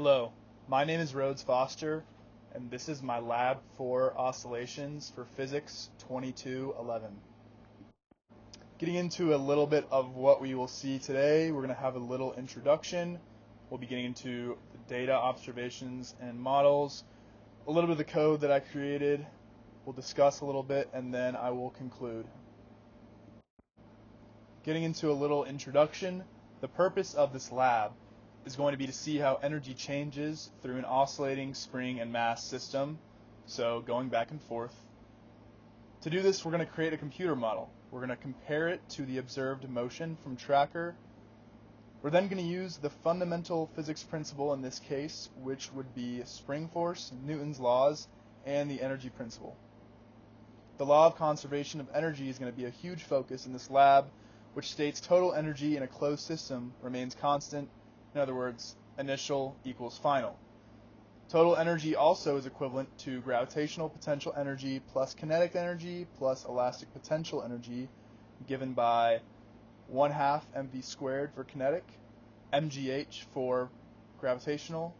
Hello, my name is Rhodes Foster, and this is my lab for oscillations for Physics 2211. Getting into a little bit of what we will see today, we're going to have a little introduction. We'll be getting into the data observations and models, a little bit of the code that I created. We'll discuss a little bit, and then I will conclude. Getting into a little introduction, the purpose of this lab is going to be to see how energy changes through an oscillating spring and mass system, so going back and forth. To do this, we're going to create a computer model. We're going to compare it to the observed motion from tracker. We're then going to use the fundamental physics principle in this case, which would be spring force, Newton's laws, and the energy principle. The law of conservation of energy is going to be a huge focus in this lab, which states total energy in a closed system remains constant. In other words, initial equals final. Total energy also is equivalent to gravitational potential energy plus kinetic energy plus elastic potential energy, given by 1/2 mv squared for kinetic, mgh for gravitational,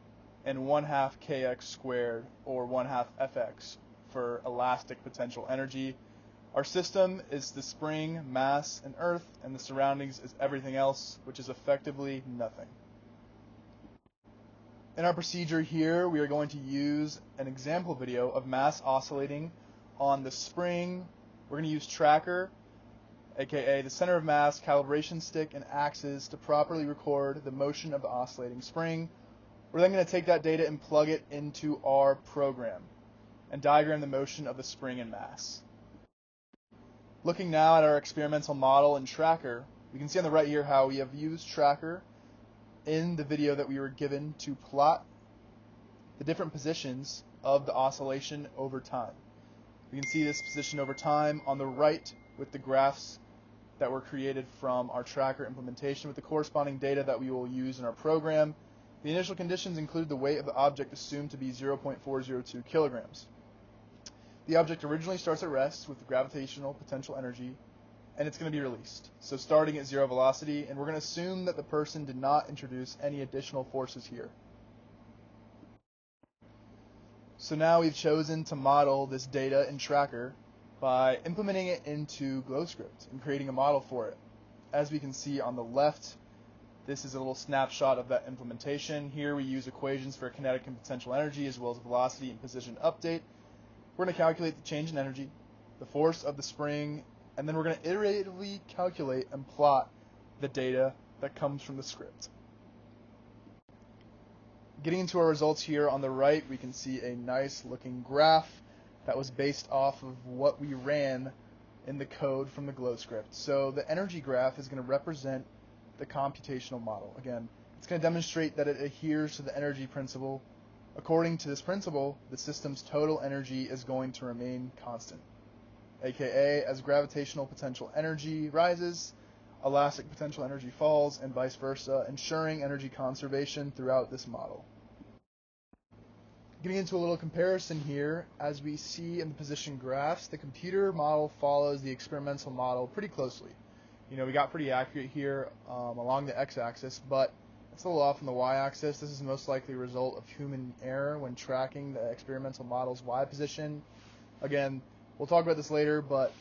and 1/2 kx squared or 1/2 fx for elastic potential energy. Our system is the spring, mass, and earth, and the surroundings is everything else, which is effectively nothing. In our procedure here, we are going to use an example video of mass oscillating on the spring. We're going to use tracker, aka the center of mass, calibration stick, and axis to properly record the motion of the oscillating spring. We're then going to take that data and plug it into our program and diagram the motion of the spring and mass. Looking now at our experimental model and tracker, we can see on the right here how we have used tracker in the video that we were given to plot the different positions of the oscillation over time. We can see this position over time on the right with the graphs that were created from our tracker implementation with the corresponding data that we will use in our program. The initial conditions include the weight of the object assumed to be 0.402 kilograms. The object originally starts at rest with the gravitational potential energy, and it's going to be released. So starting at zero velocity, and we're going to assume that the person did not introduce any additional forces here. So now we've chosen to model this data in tracker by implementing it into GlowScript and creating a model for it. As we can see on the left, this is a little snapshot of that implementation. Here we use equations for kinetic and potential energy as well as velocity and position update. We're going to calculate the change in energy, the force of the spring, and then we're going to iteratively calculate and plot the data that comes from the script. Getting into our results here on the right, we can see a nice looking graph that was based off of what we ran in the code from the GlowScript. So the energy graph is going to represent the computational model. Again, it's going to demonstrate that it adheres to the energy principle. According to this principle, the system's total energy is going to remain constant, aka as gravitational potential energy rises, elastic potential energy falls, and vice versa, ensuring energy conservation throughout this model. Getting into a little comparison here, as we see in the position graphs, the computer model follows the experimental model pretty closely. We got pretty accurate here along the x-axis, but it's a little off on the y-axis. This is most likely a result of human error when tracking the experimental model's y-position. Again, we'll talk about this later, but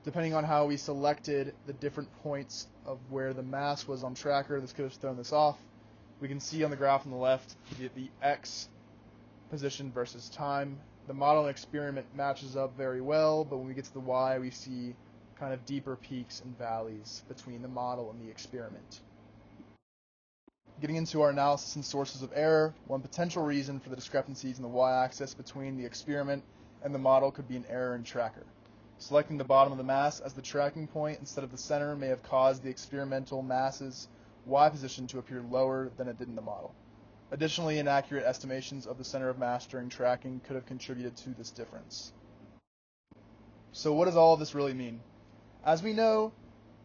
depending on how we selected the different points of where the mass was on tracker, this could have thrown this off. We can see on the graph on the left the x position versus time. The model and experiment matches up very well, but when we get to the y, we see kind of deeper peaks and valleys between the model and the experiment. Getting into our analysis and sources of error, one potential reason for the discrepancies in the y-axis between the experiment and the model could be an error in tracker. Selecting the bottom of the mass as the tracking point instead of the center may have caused the experimental mass's y position to appear lower than it did in the model. Additionally, inaccurate estimations of the center of mass during tracking could have contributed to this difference. So what does all of this really mean? As we know,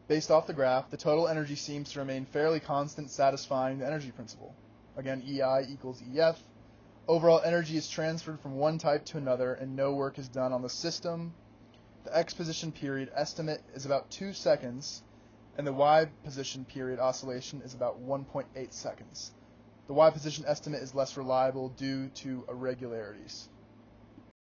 based off the graph, the total energy seems to remain fairly constant, satisfying the energy principle. Again, EI equals EF. Overall energy is transferred from one type to another, and no work is done on the system. The X position period estimate is about 2 seconds, and the Y position period oscillation is about 1.8 seconds. The y position estimate is less reliable due to irregularities.